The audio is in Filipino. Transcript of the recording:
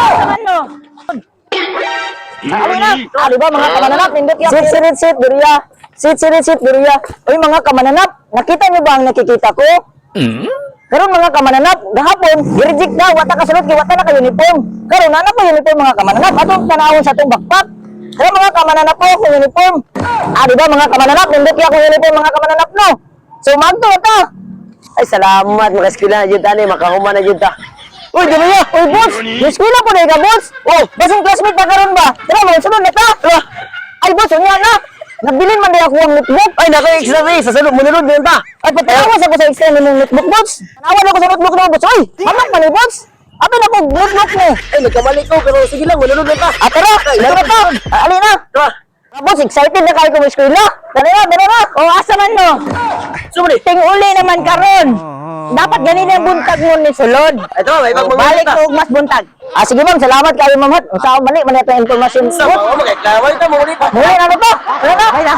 Naman no. Ano na? Di ba mga kamananap? Nindot yan. Sit, Duria. Sit, Duria. Uy, mga kamananap, nakita niyo ba ang nakikita ko? Karon mga kamananap, gahapon, i-reject na, wata kasulot, wata na ka-uniform. Karon, na pa uniform mga kamananap? Atong tanawon sa itong backpack. Kaya mga kamananap po, kung uniform. Di ba mga kamananap? Nindot yan kung uniform mga kamananap, no? So, magto na ta. Ay, salamat. Makaskila na dyan, tani. Makahuma na dyan ta. Uy, di ba yan? Uy, boss! Miss ko na po na ka, boss! Oh, basong classmate na karon ba? Tara, mga sunod na ta! Ay, boss, unya na! Nabilin man din ako ang notebook! Ay, naku, extra rin. Sa sunod, mununod din ta. Ay, patawas ako sa extra ng notebook, boss! Tanawan ako sa notebook na, boss! Uy! Hamak man eh, boss! Abi na po, notebook mo! Ay, nagkamali ko. Pero sige lang, mununod din ta. Tara! Tara ta! Ali na! Tara. Boss, excited na kayo kung eskwela! Tara na! O, asa man no? Sumuli. Ting uli naman karon. Dapat ganito yung buntag mo ni sulod. Ito, may Balik ko mas buntag. Sige ma'am, salamat kayo ma'am. Sa balik man ito information. Sa mga magkaklaway ta, muli ta. Muli na ito. Muli na.